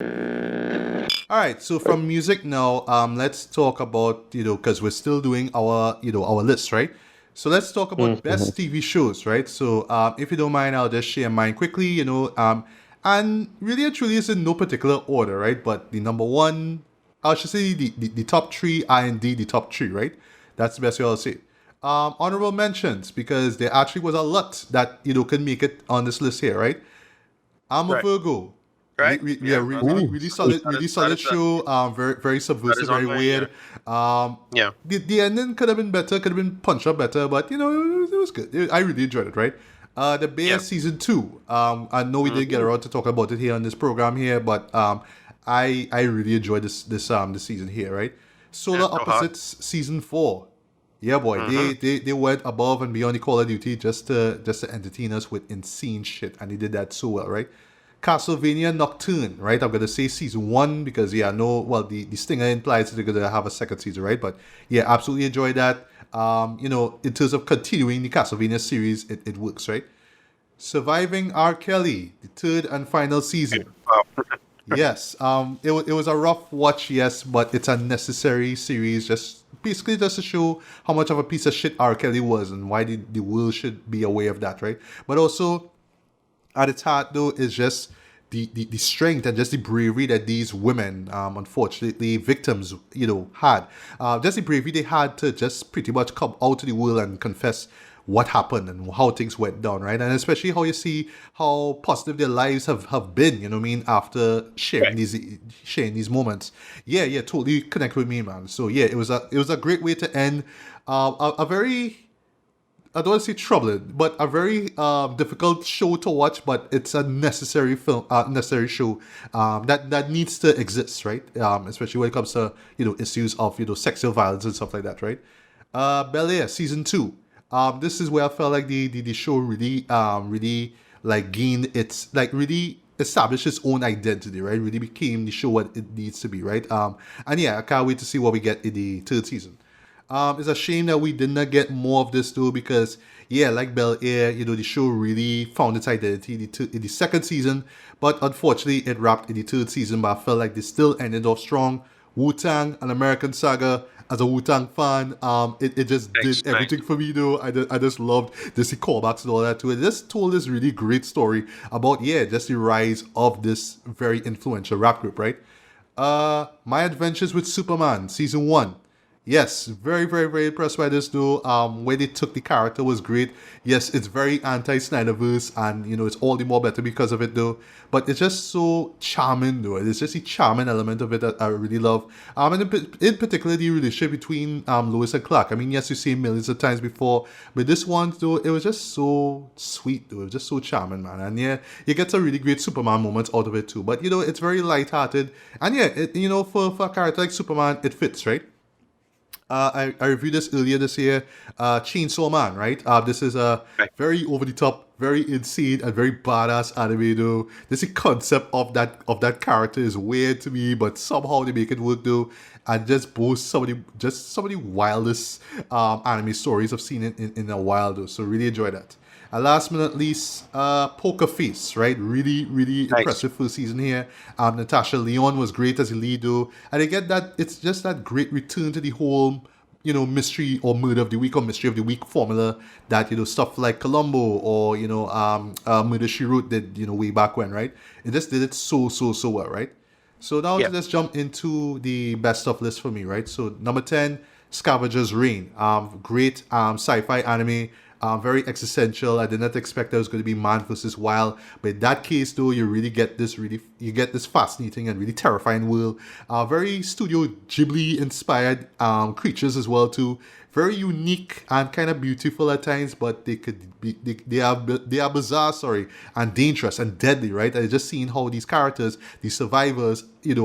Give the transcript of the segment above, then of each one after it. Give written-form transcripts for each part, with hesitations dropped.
All right, so from music now, let's talk about, because we're still doing our list, right? So let's talk about Mm-hmm. best TV shows, right? So if you don't mind, I'll just share mine quickly, and really and truly it's in no particular order, right? But the number one, I should say the top three, I&D, the top three, right? That's the best way I'll say it. Honorable mentions, because there actually was a lot that, can make it on this list here, right? I'm a Right. Virgo. Right. Yeah, Yeah. Ooh, really That solid is show. Very that subversive, is on very my yeah. weird. Yeah. The ending could have been better, could have been punched up better, but it was good. I really enjoyed it. Right. The Bear Yeah. season 2. I know we didn't get Mm-hmm. around to talk about it here on this program here, but I really enjoyed this season here. Right. Yeah. Solar Go hard. Opposites season 4. Yeah, boy, Mm-hmm. they went above and beyond the Call of Duty just to entertain us with insane shit, and they did that so well, right? Castlevania Nocturne, right? I'm gonna say season 1 because yeah, no, well the stinger implies that they're gonna have a second season, right? But yeah, absolutely enjoy that. In terms of continuing the Castlevania series, it works, right? Surviving R. Kelly, the third and final season. Wow. Yes, it was a rough watch, yes, but it's a necessary series, just basically just to show how much of a piece of shit R. Kelly was and why the world should be aware of that, right? But also, at its heart, though, is just the strength and just the bravery that these women, unfortunately, victims, had. Just the bravery they had to just pretty much come out to the world and confess what happened and how things went down, right? And especially how you see how positive their lives have been, you know what I mean, after Right. sharing these moments. Yeah, yeah, totally connect with me, man. So yeah, it was a great way to end a very, I don't want to say troubling, but a very difficult show to watch. But it's a necessary film, necessary show that needs to exist, right? Especially when it comes to issues of sexual violence and stuff like that, right? Bel Air season 2. This is where I felt like the show really like gained its, like, really established its own identity, right? Really became the show what it needs to be, right? And yeah, I can't wait to see what we get in the third season. It's a shame that we did not get more of this though, because yeah, like Bel Air, the show really found its identity in the second season, but unfortunately it wrapped in the third season. But I felt like they still ended off strong. Wu Tang, an American saga. As a Wu Tang fan, it just Thanks. did Thanks. everything for me though. I just loved this callbacks and all that too. It just told this really great story about, yeah, just the rise of this very influential rap group, right? My Adventures with Superman season 1. Yes, very, very, very impressed by this though. Where they took the character was great. Yes, it's very anti-Snyderverse, and it's all the more better because of it though. But it's just so charming though. It's just the charming element of it that I really love. And in particular the relationship between Lois and Clark. I mean, yes, you've seen millions of times before, but this one though, it was just so sweet though. It was just so charming, man. And yeah, you get some really great Superman moments out of it too. But it's very light-hearted, and yeah, for a character like Superman, it fits, right? I reviewed this earlier this year. Chainsaw Man, right? This is a Right. very over the top, very insane, and very badass anime. Though this concept of that character is weird to me, but somehow they make it work though, and just boast some of the wildest anime stories I've seen in a while though. So really enjoy that. And last but not least, Poker Face, right? Really, really Nice. impressive first season here. Natasha Leon was great as a lead, though. And I get that it's just that great return to the whole, mystery or murder of the week or mystery of the week formula that, stuff like Columbo or, Murder She Wrote did, way back when, right? It just did it so, so, so well, right? So now Yeah. let's jump into the best of list for me, right? So number 10, Scavenger's Reign. Great sci-fi anime. Very existential. I did not expect there was going to be man versus wild, but in that case, though, you get this fascinating and really terrifying world. Very Studio Ghibli inspired creatures as well too. Very unique and kind of beautiful at times, but they are bizarre, sorry, and dangerous and deadly, right? I just seen how these characters, these survivors,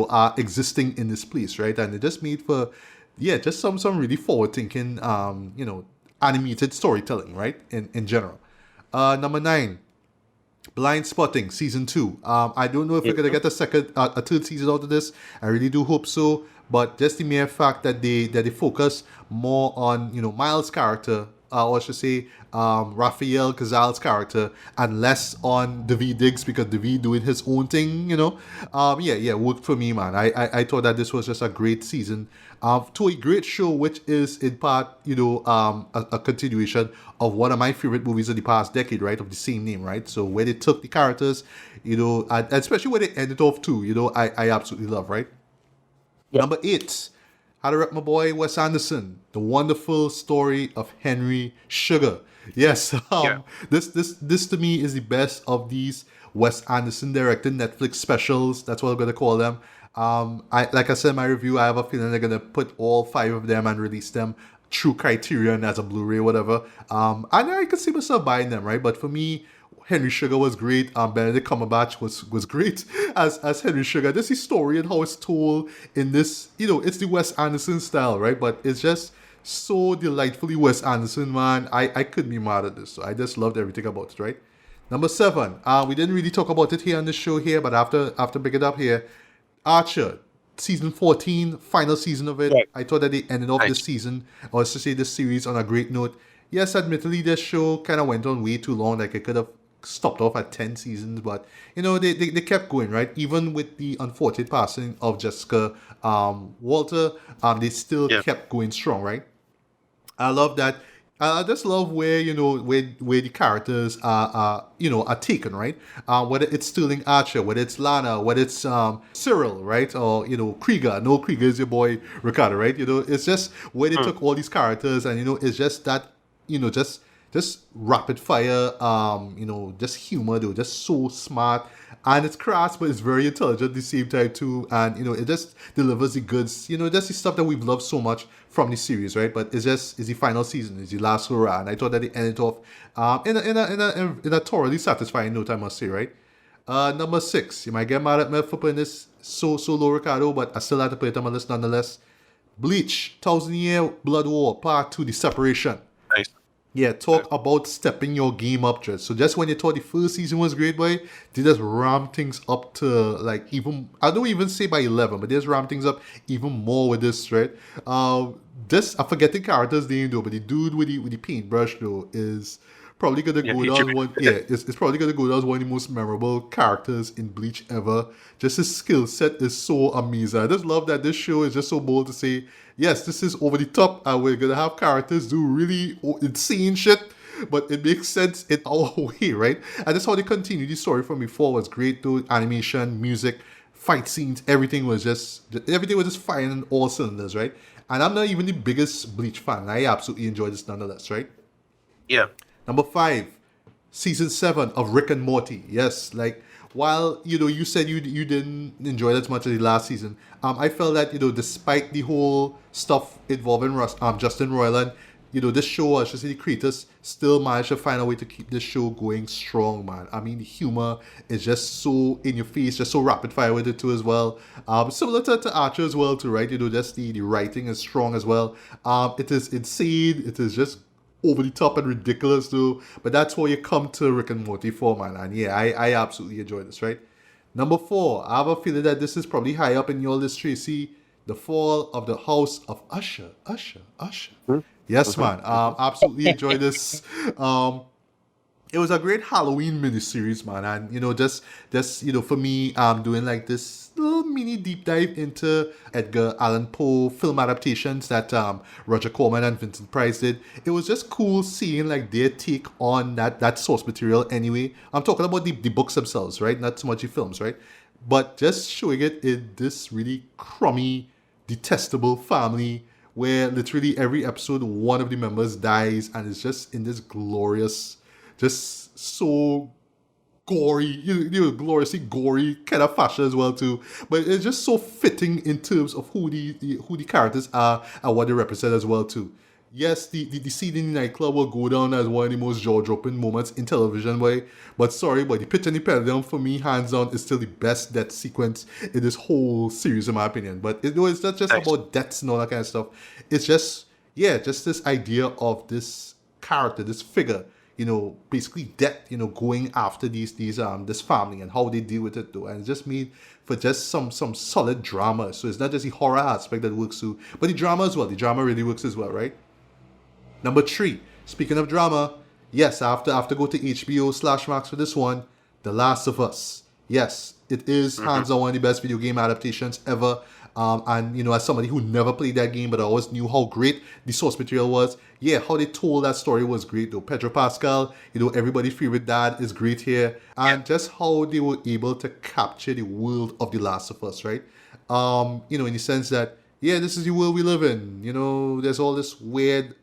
are existing in this place, right? And it just made for, yeah, just some really forward thinking, animated storytelling, right? In general. Number 9, Blind Spotting season 2. I don't know if we're gonna Mhm. get a third season out of this. I really do hope so. But just the mere fact that they focus more on Miles' character or I should say, Raphael Cazal's character, and less on David Diggs because David doing his own thing, yeah, worked for me, man. I thought that this was just a great season, to a great show, which is in part, a continuation of one of my favorite movies of the past decade, right, of the same name, right? So where they took the characters, and especially where they ended off too, I absolutely love, right? Yeah. Number 8, how to rep my boy Wes Anderson, the wonderful story of Henry Sugar. Yes, this to me is the best of these Wes Anderson directed Netflix specials. That's what I'm gonna call them. Like I said in my review, I have a feeling they're gonna put all 5 of them and release them through Criterion as a Blu-ray, whatever. And I can see myself buying them, right? But for me, Henry Sugar was great. Benedict Cumberbatch was great as Henry Sugar. This is story and how it's told in this, it's the Wes Anderson style, right? But it's just so delightfully Wes Anderson, man. I couldn't be mad at this. So I just loved everything about it, right? Number 7, we didn't really talk about it here on the show here, but after bring it up here, Archer, season 14, final season of it. Right. I thought that they ended off Nice. this season, or to say this series, on a great note. Yes, admittedly, this show kind of went on way too long. Like, it could have stopped off at 10 seasons, but, they kept going, right? Even with the unfortunate passing of Jessica Walter, they still kept going strong, right? I love that. I just love where where the characters are taken, right? Whether it's Sterling Archer, whether it's Lana, whether it's Cyril, right, or Krieger. No, Krieger is your boy Ricardo, right? It's just where they took all these characters, and it's just that just rapid fire, just humor, though, just so smart. And it's crass, but it's very intelligent at the same time too. And it just delivers the goods. Just the stuff that we've loved so much from the series, right? But it's the final season, it's the last hurrah, and I thought that they ended off in a thoroughly satisfying note, I must say, right? Number 6, you might get mad at me for putting this so low, Ricardo, but I still have to put it on my list nonetheless. Bleach, 1,000-Year Blood War, Part 2, The Separation. Nice. Yeah, talk about stepping your game up, just. So just when you thought the first season was great, boy, they just ramp things up to, like, even, I don't even say by 11, but they just ramp things up even more with this, right? I'm forgetting characters' name, though, but the dude with the paintbrush, though, is probably gonna go down one. Yeah, it's probably gonna go down as one of the most memorable characters in Bleach ever. Just his skill set is so amazing. I just love that this show is just so bold to say, yes, this is over the top, and we're gonna have characters do really insane shit, but it makes sense in our way, right? And that's how they continue. The story from before was great, though. Animation, music, fight scenes, everything was just firing on all cylinders, right? And I'm not even the biggest Bleach fan. I absolutely enjoy this nonetheless, right? Yeah. Number 5, season 7 of Rick and Morty. Yes, like, while you said you didn't enjoy it as much as the last season, I felt that despite the whole stuff involving Justin Roiland, this show, I should say the creators, still managed to find a way to keep this show going strong, man. I mean, the humor is just so in your face, just so rapid fire with it too as well. Similar to Archer as well too, right? Just the writing is strong as well. It is insane. It is just over the top and ridiculous too. But that's what you come to Rick and Morty for, man. And yeah, I absolutely enjoy this, right? Number 4, I have a feeling that this is probably high up in your list, Tracy. The Fall of the House of Usher. Yes, man. Absolutely enjoy this. It was a great Halloween miniseries, man, and just for me, doing like this little mini deep dive into Edgar Allan Poe film adaptations that Roger Corman and Vincent Price did. It was just cool seeing like their take on that source material. Anyway, I'm talking about the books themselves, right? Not so much the films, right? But just showing it in this really crummy, detestable family where literally every episode one of the members dies, and it's just in this glorious, just so gory, gloriously gory kind of fashion as well too. But it's just so fitting in terms of who the characters are and what they represent as well too. Yes, the scene in the nightclub will go down as one of the most jaw-dropping moments in television, but sorry, but the Pitch and the Pendulum, for me, hands down, is still the best death sequence in this whole series, in my opinion. But it's not just about deaths and all that kind of stuff. It's just this idea of this character, this figure, basically death, going after this family and how they deal with it though. And it's just made for just some solid drama. So it's not just the horror aspect that works too, but the drama as well. The drama really works as well, right? Number 3, Speaking of drama, yes, I have to go to HBO/Max for this one. The Last of Us. Yes, it is hands on one of the best video game adaptations ever. And as somebody who never played that game, but I always knew how great the source material was. Yeah, how they told that story was great though. Pedro Pascal, everybody's favorite dad is great here, and just how they were able to capture the world of The Last of Us, right? In the sense that yeah, this is the world we live in. There's all this weird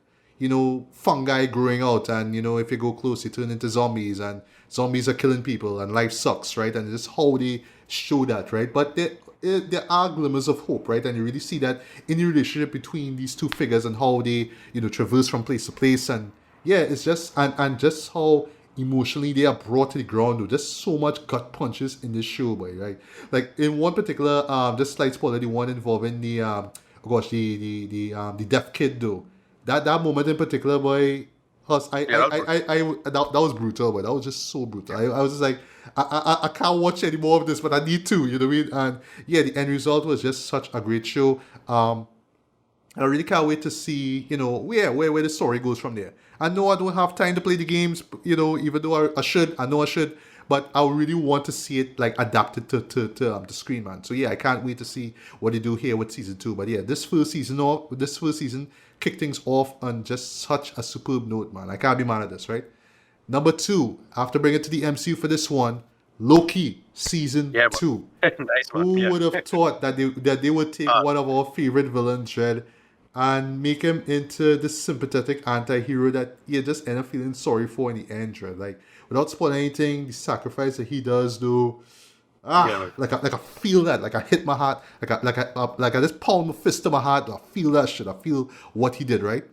fungi growing out, and if you go close, you turn into zombies, and zombies are killing people, and life sucks, right? And just how they show that, right? But there are glimmers of hope, right? And you really see that in the relationship between these two figures and how they, traverse from place to place, and yeah, it's just and just how emotionally they are brought to the ground. There's so much gut punches in this show, boy, right? Like in one particular, just slight spoiler, the one involving the oh gosh, the deaf kid though. That moment in particular, boy, that was brutal, but that was just so brutal. I was just like, I can't watch any more of this, but I need to, you know what I mean? And yeah, the end result was just such a great show. I really can't wait to see, where the story goes from there. I know I don't have time to play the games, even though I should. I know I should, but I really want to see it like adapted to the screen, man. So yeah, I can't wait to see what they do here with season 2. But yeah, this first season kicked things off on just such a superb note, man. I can't be mad at this, right? Number 2, after bringing it to the MCU for this one, Loki season 2. Nice one. Who would have thought that they would take one of our favorite villains, Dread, and make him into this sympathetic anti-hero that you just end up feeling sorry for in the end, Dread. Like, without spoiling anything, the sacrifice that he does do, like I feel that, like I hit my heart, like I just pound my fist to my heart. I feel that shit. I feel what he did, right?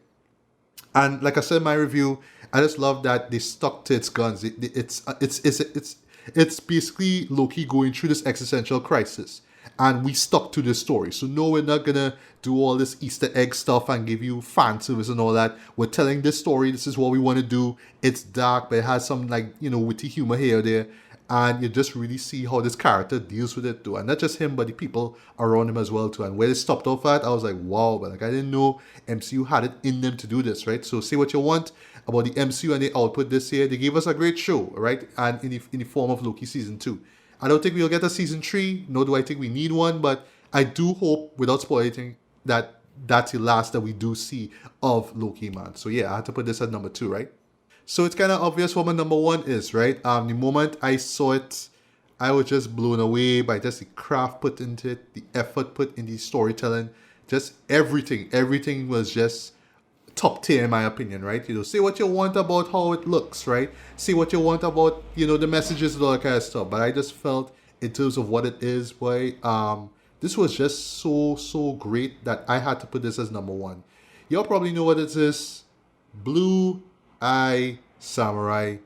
And like I said in my review, I just love that they stuck to its guns. It's basically Loki going through this existential crisis, and we stuck to this story. So no, we're not gonna do all this Easter egg stuff and give you fan service and all that. We're telling this story. This is what we want to do. It's dark, but it has some witty humor here or there, and you just really see how this character deals with it too. And not just him, but the people around him as well too. And where they stopped off at, I was like, wow, but I didn't know MCU had it in them to do this, right? So say what you want about the MCU and the output this year. They gave us a great show, right? And in the form of Loki season 2. I don't think we'll get a season 3, nor do I think we need one, but I do hope, without spoiling anything, that that's the last that we do see of Loki, man. So yeah, I had to put this at number 2, right? So it's kind of obvious what my number 1 is, right? The moment I saw it, I was just blown away by just the craft put into it, the effort put in the storytelling, just everything. Everything was just top tier in my opinion, right? Say what you want about how it looks, right? Say what you want about, the messages and all that kind of stuff. But I just felt in terms of what it is, boy, this was just so great that I had to put this as number 1. Y'all probably know what it is. Blue Eye Samurai.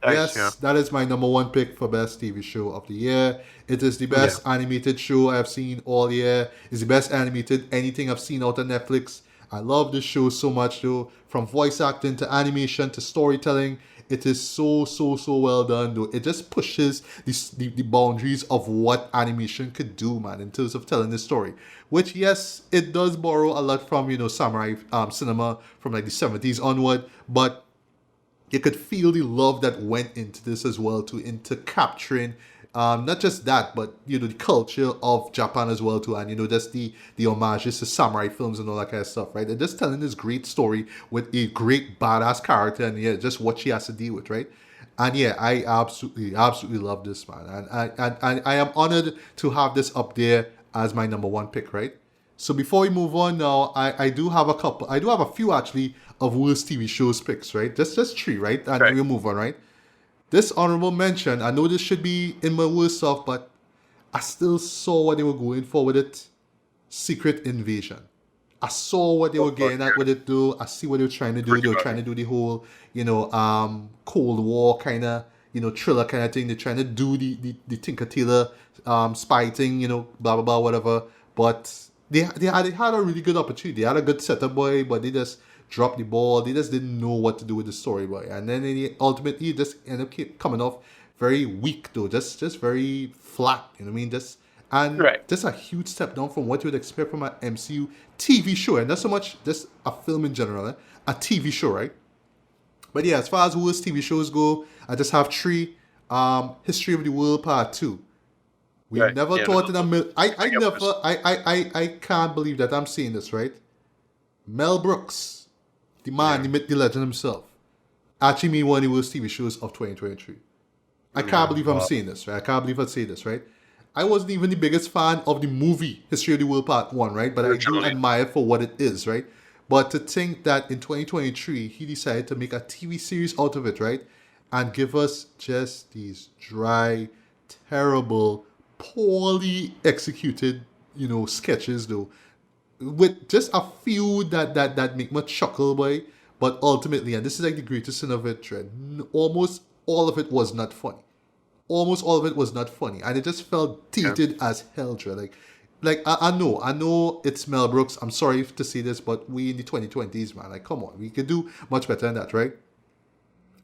Yes, that is my number 1 pick for best TV show of the year. It is the best animated show I've seen all year. It's the best animated anything I've seen out on Netflix. I love this show so much though. From voice acting to animation to storytelling, it is so well done though. It just pushes the boundaries of what animation could do, man, in terms of telling the story. Which yes, it does borrow a lot from samurai cinema from like the 70s onward, but you could feel the love that went into this as well too, into capturing not just that, but the culture of Japan as well too, and just the homages to samurai films and all that kind of stuff, right? They're just telling this great story with a great badass character, and yeah, just what she has to deal with, right? And yeah, I absolutely love this, man, and I am honored to have this up there as my number 1 pick, right? So before we move on now, I do have a few actually of worst TV shows picks, right? Just 3, right? And then we'll move on, right? This honorable mention, I know this should be in my worst stuff, but I still saw what they were going for with it. Secret Invasion. I saw what they were getting at with it though. I see what they were trying to do. They were trying to do the whole, Cold War kind of, thriller kind of thing. They're trying to do the Tinker Tailor spy thing, blah, blah, blah, whatever. But they had a really good opportunity. They had a good setup, boy, but they just dropped the ball. They just didn't know what to do with the story, boy. And then ultimately just ended up coming off very weak, though. Just very flat, you know what I mean? Just a huge step down from what you would expect from an MCU TV show. And not so much just a film in general, a TV show, right? But yeah, as far as worst TV shows go, I just have three. History of the World Part 2. We Right. never Yeah. thought in a mil- I forget what never I can't believe that I'm saying this, right? Mel Brooks, the man, the myth, the legend himself, actually made one of the worst TV shows of 2023. I can't believe I'm saying this, right? I can't believe I say this, right? I wasn't even the biggest fan of the movie History of the World Part 1, right? But I do Naturally. admire it for what it is, right? But to think that in 2023, he decided to make a TV series out of it, right? And give us just these dry, terrible, poorly executed, sketches, though, with just a few that make me chuckle, boy. But ultimately, and this is like the greatest sin of it, Dread, almost all of it was not funny. Almost all of it was not funny, and it just felt dated as hell, Dread. I know it's Mel Brooks. I'm sorry to say this, but we in the 2020s, man. Like, come on, we could do much better than that, right?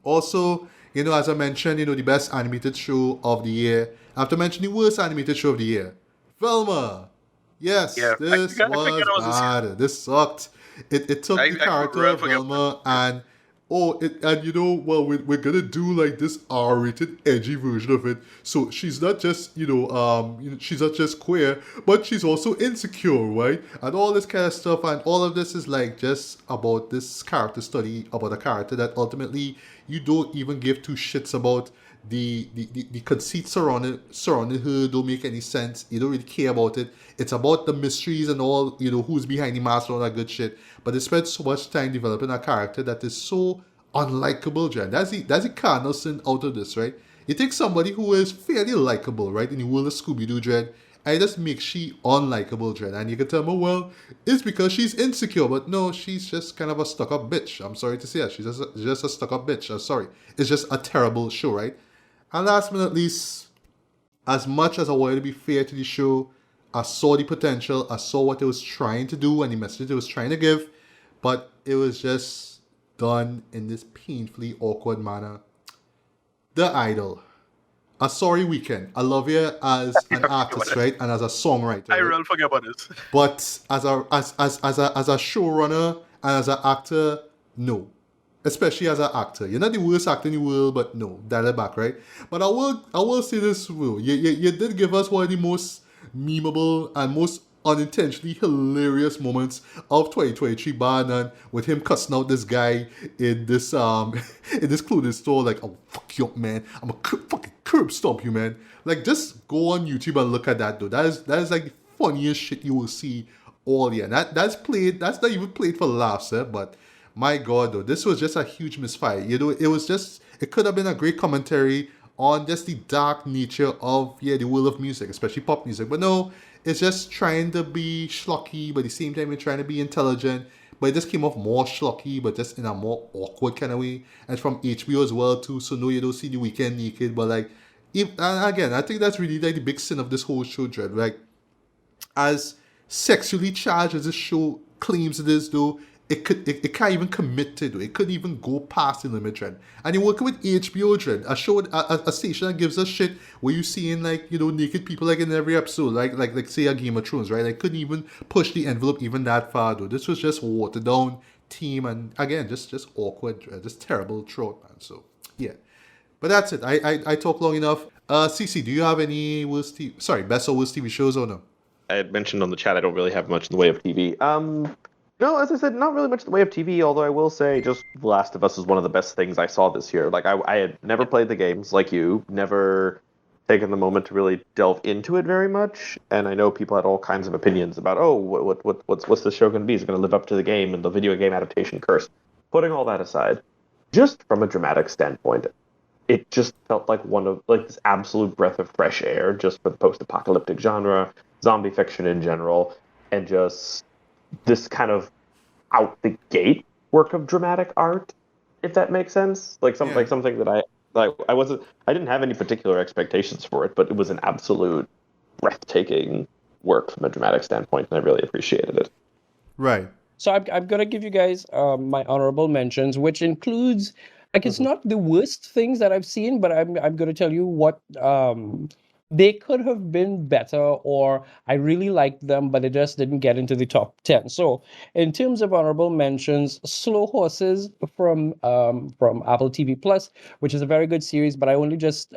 Also, as I mentioned, the best animated show of the year. I have to mention the worst animated show of the year. Velma. Yes, Yeah. this I forget was I was this. bad. This sucked. It took I the character really of forget. Velma and we're gonna do like this R-rated edgy version of it. So she's not just she's not just queer, but she's also insecure, right? And all this kind of stuff, and all of this is like just about this character study about a character that ultimately you don't even give two shits about. The conceit surrounding her don't make any sense. You don't really care about it. It's about the mysteries and all, who's behind the mask and all that good shit. But they spend so much time developing a character that is so unlikable, Jen. That's the cardinal sin out of this, right? You take somebody who is fairly likable, right, in the world of Scooby-Doo, Dread, and it just makes she unlikable, Dread. And you can tell me, well, it's because she's insecure. But no, she's just kind of a stuck-up bitch. I'm sorry to say that. She's just a stuck-up bitch. I'm sorry. It's just a terrible show, right? And last but not least, as much as I wanted to be fair to the show, I saw the potential, I saw what it was trying to do and the message it was trying to give, but it was just done in this painfully awkward manner. The Idol. A sorry weekend. I love you as an artist, right? And as a songwriter. I right? really forget about this. But as a showrunner and as an actor, no. Especially as an actor. You're not the worst actor in the world, but no, dial it back, right? But I will say this, Will. You did give us one of the most memeable and most unintentionally hilarious moments of 2023, bar none, with him cussing out this guy in this in this clothing store, like, "Oh, fuck you up, man. I'm a fucking curb stomp you, man." Like, just go on YouTube and look at that, though. That is like the funniest shit you will see all year. And that's not even played for laughs, but my God, though, this was just a huge misfire. It could have been a great commentary on just the dark nature of, the world of music, especially pop music. But no, it's just trying to be schlocky, but at the same time, it's trying to be intelligent. But it just came off more schlocky, but just in a more awkward kind of way. And from HBO as well, too. So no, you don't see The Weeknd naked. But like, and again, I think that's really like the big sin of this whole show, Dread. Like, as sexually charged as this show claims it is, though, it can't even commit to it. It couldn't even go past the limit, Dread. And you're working with HBO, Dread, a station that gives us shit where you seeing like, naked people like in every episode, like say a Game of Thrones, right? Like, couldn't even push the envelope even that far, though. This was just watered down team, and again, just awkward, Dread. Just terrible throat, man. So yeah. But that's it. I talk long enough. CC, do you have any best or worst TV shows or no? I had mentioned on the chat I don't really have much in the way of TV. No, as I said, not really much in the way of TV, although I will say just The Last of Us is one of the best things I saw this year. Like, I had never played the games like you, never taken the moment to really delve into it very much, and I know people had all kinds of opinions about, what's this show going to be? Is it going to live up to the game and the video game adaptation curse? Putting all that aside, just from a dramatic standpoint, it just felt like this absolute breath of fresh air just for the post-apocalyptic genre, zombie fiction in general, and just this kind of out the gate work of dramatic art, if that makes sense. Like something that I didn't have any particular expectations for it, but it was an absolute breathtaking work from a dramatic standpoint, and I really appreciated it. Right. So I'm gonna give you guys my honorable mentions, which includes, like, it's not the worst things that I've seen, but I'm gonna tell you what they could have been better, or I really liked them, but it just didn't get into the top 10. So, in terms of honorable mentions, Slow Horses from Apple TV Plus, which is a very good series, but I only just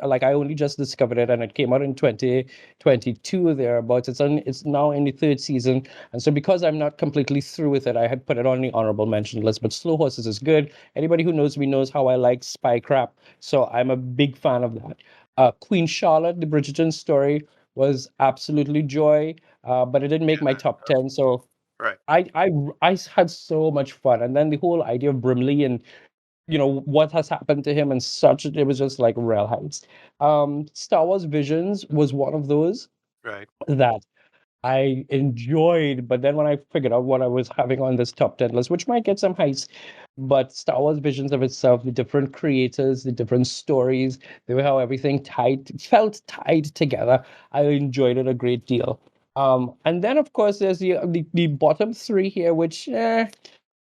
discovered it, and it came out in 2022 thereabouts. It's now in the third season, and so because I'm not completely through with it, I had put it on the honorable mention list. But Slow Horses is good. Anybody who knows me knows how I like spy crap, so I'm a big fan of that. Queen Charlotte, the Bridgerton story, was absolutely joy, but it didn't make my Yeah. top 10. So Right. I had so much fun. And then the whole idea of Brimley and, what has happened to him and such, it was just like real heights. Star Wars Visions was one of those Right. that I enjoyed, but then when I figured out what I was having on this top 10 list, which might get some heights, but Star Wars Visions of itself, the different creators, the different stories, the way how everything felt tied together, I enjoyed it a great deal. And then of course there's the bottom three here, which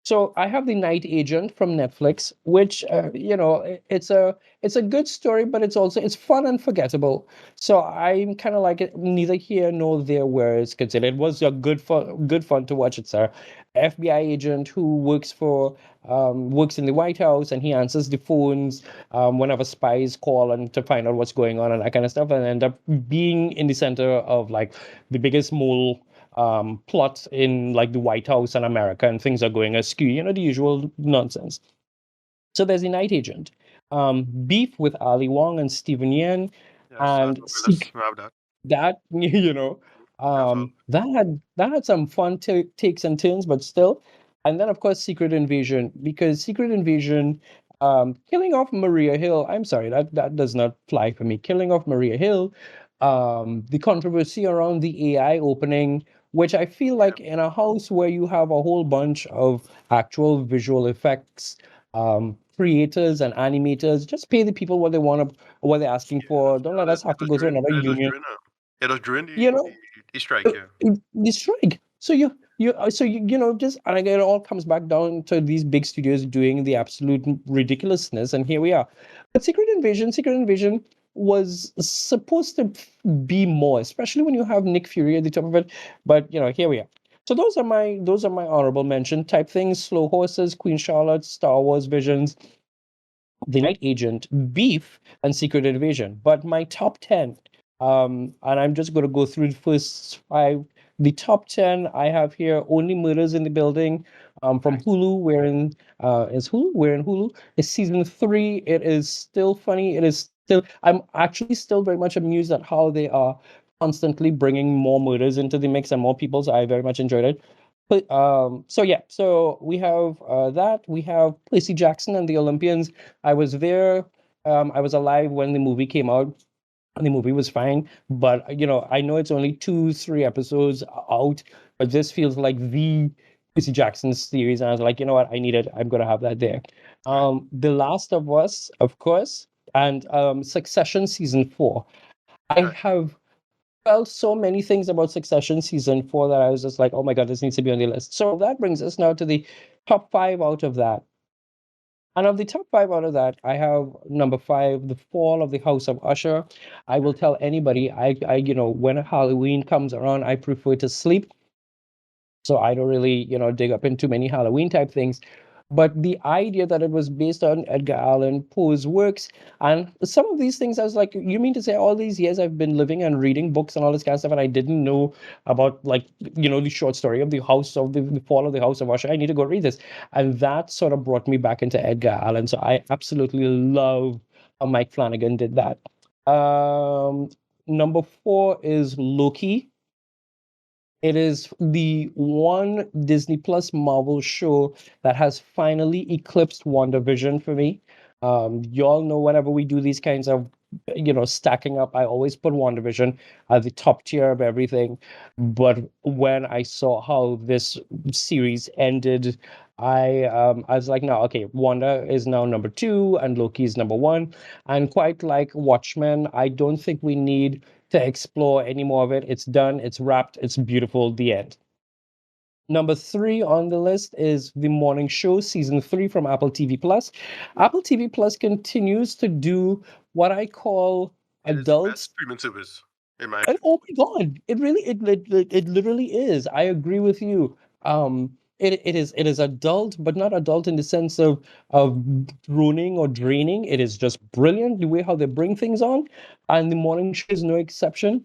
so I have The Night Agent from Netflix, which it's a good story, but it's fun and forgettable. So I'm kind of like it, neither here nor there where it's considered. It was a good fun to watch. It's a FBI agent who works in the White House, and he answers the phones whenever spies call and to find out what's going on and that kind of stuff, and end up being in the center of like the biggest mole plot in like the White House and America, and things are going askew, the usual nonsense. So there's the Night Agent, Beef with Ali Wong and Stephen Yen, Yes, that's and on my list. I have that. that Yes, that had some fun takes and turns, but still. And then of course Secret Invasion, because Secret Invasion, killing off Maria Hill, I'm sorry, that does not fly for me. Killing off Maria Hill, the controversy around the AI opening, which I feel like in a house where you have a whole bunch of actual visual effects creators and animators, just pay the people what they want to, what they're asking for. Don't let us have to go through another union. it was during You the, know, the strike, yeah. the strike. Just, and again, it all comes back down to these big studios doing the absolute ridiculousness, and here we are. But Secret Invasion was supposed to be more, especially when you have Nick Fury at the top of it. But here we are. So those are my honorable mention type things: Slow Horses, Queen Charlotte, Star Wars Visions, The Night Agent, Beef, and Secret Invasion. But my top 10, and I'm just going to go through the first five. The top 10 I have here: Only Murders in the Building, from Hulu. We're in Hulu. It's season 3. It is still funny. I'm actually still very much amused at how they are constantly bringing more murders into the mix and more people. So I very much enjoyed it. But so we have that. We have Percy Jackson and the Olympians. I was there. I was alive when the movie came out. And the movie was fine, but I know it's only 2, 3 episodes out, but this feels like the Percy Jackson series, and I was like, you know what, I need it. I'm gonna have that there. The Last of Us, of course, and Succession season 4. I Right. have felt so many things about Succession season 4 that I was just like, oh my god, this needs to be on the list. So that brings us now to the top 5 out of that. And of the top 5 out of that, I have number 5, The Fall of the House of Usher. I will tell anybody, when Halloween comes around, I prefer to sleep. So I don't really, dig up into many Halloween type things. But the idea that it was based on Edgar Allan Poe's works, and some of these things, I was like, you mean to say all these years I've been living and reading books and all this kind of stuff, and I didn't know about, like, the short story of the Fall of the House of Usher? I need to go read this. And that sort of brought me back into Edgar Allan. So I absolutely love how Mike Flanagan did that. Number 4 is Loki. It is the one Disney Plus Marvel show that has finally eclipsed WandaVision for me. Y'all know whenever we do these kinds of, stacking up, I always put WandaVision at the top tier of everything. But when I saw how this series ended, I was like, no, okay, Wanda is now number 2 and Loki is number 1. And quite like Watchmen, I don't think we need to explore any more of it. It's done, it's wrapped, it's beautiful, the end. Number 3 on the list is The Morning Show, season 3 from Apple TV Plus. Apple TV Plus continues to do what I call It is the adults. best streaming service, in my And opinion. oh my God, it literally is. I agree with you. It is adult, but not adult in the sense of droning or draining. It is just brilliant the way how they bring things on, and the morning show is no exception.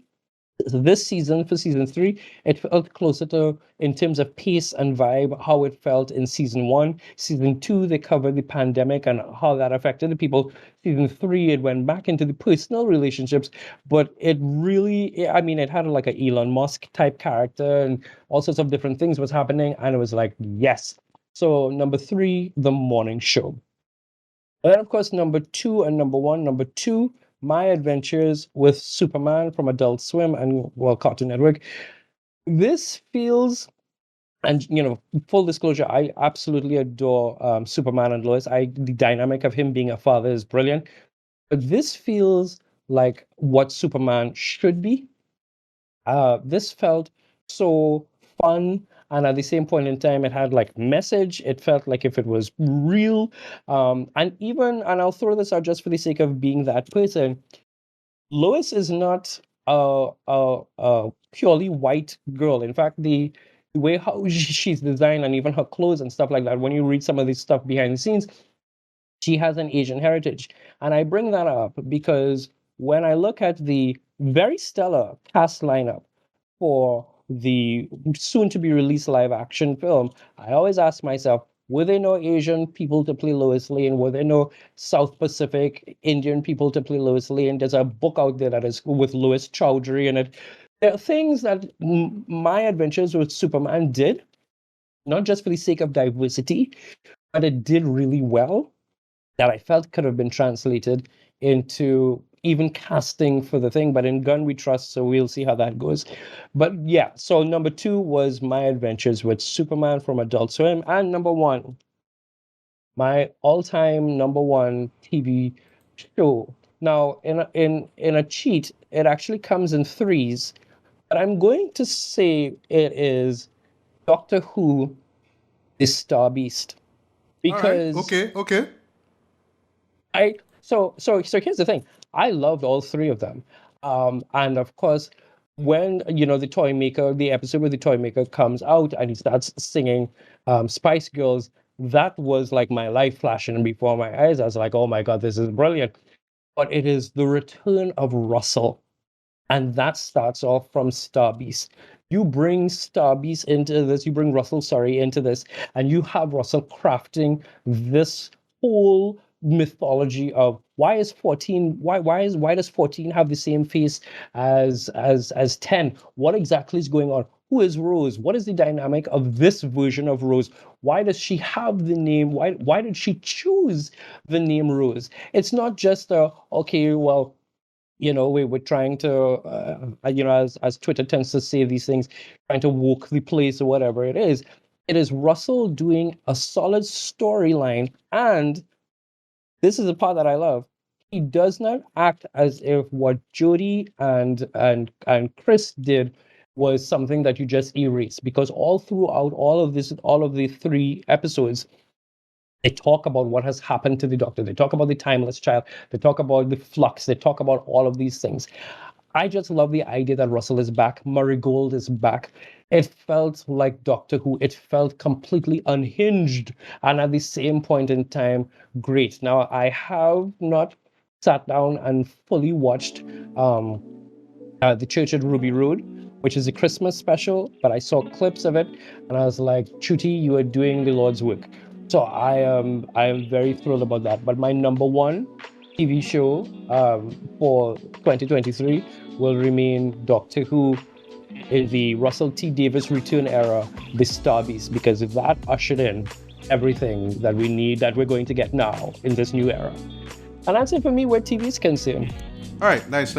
This season, for season 3, it felt closer to, in terms of pace and vibe, how it felt in season 1. Season 2, they covered the pandemic and how that affected the people. Season 3, it went back into the personal relationships, but it really, I mean, it had like a Elon Musk type character and all sorts of different things was happening, and it was like, yes. So number 3, the morning show. And then, of course, number 2 and number 1. Number 2, My Adventures with Superman from Adult Swim and, well, Cartoon Network. This feels, and full disclosure, I absolutely adore Superman and Lois. The dynamic of him being a father is brilliant. But this feels like what Superman should be. This felt so fun, and at the same point in time, it had like message. It felt like if it was real, and I'll throw this out just for the sake of being that person. Lois is not a purely white girl. In fact, the way how she's designed and even her clothes and stuff like that, when you read some of this stuff behind the scenes, she has an Asian heritage. And I bring that up because when I look at the very stellar cast lineup for the soon to be released live action film, I always ask myself, were there no Asian people to play Lois Lane? Were there no South Pacific Indian people to play Lois Lane? There's a book out there that is with Louis Chowdhury in it. There are things that My Adventures with Superman did, not just for the sake of diversity, but it did really well, that I felt could have been translated into even casting for the thing. But in Gun We Trust, so we'll see how that goes. But yeah, so number 2 was My Adventures with Superman from Adult Swim, and number 1, my all-time number 1 TV show. Now, in a cheat, it actually comes in 3s, but I'm going to say it is Doctor Who, The Star Beast, because All right. Okay. So here's the thing. I loved all 3 of them. And of course, when the episode where the toy maker comes out and he starts singing Spice Girls, that was like my life flashing before my eyes. I was like, oh my God, this is brilliant. But it is the return of Russell. And that starts off from Star Beast. You bring Star Beast into this, you bring Russell, into this, and you have Russell crafting this whole mythology of why does 14 have the same face as 10? What exactly is going on? Who is Rose? What is the dynamic of this version of Rose? Why does she have the name? Why did she choose the name Rose? It's not just okay, well, we were trying to, as Twitter tends to say these things, trying to woke the place or whatever it is. It is Russell doing a solid storyline, and this is the part that I love. He does not act as if what Jodie and Chris did was something that you just erase, because all throughout all of the 3 episodes, they talk about what has happened to the Doctor. They talk about the timeless child. They talk about the flux. They talk about all of these things. I just love the idea that Russell is back. Murray Gold is back. It felt like Doctor Who. It felt completely unhinged. And at the same point in time, great. Now, I have not sat down and fully watched The Church at Ruby Road, which is a Christmas special, but I saw clips of it, and I was like, Chuti, you are doing the Lord's work. So I am very thrilled about that. But my number 1 TV show for 2023 will remain Doctor Who in the Russell T Davies return era, The Star Beast, because that ushered in everything that we need, that we're going to get now in this new era. And that's it for me where TV is concerned. All right. Nice.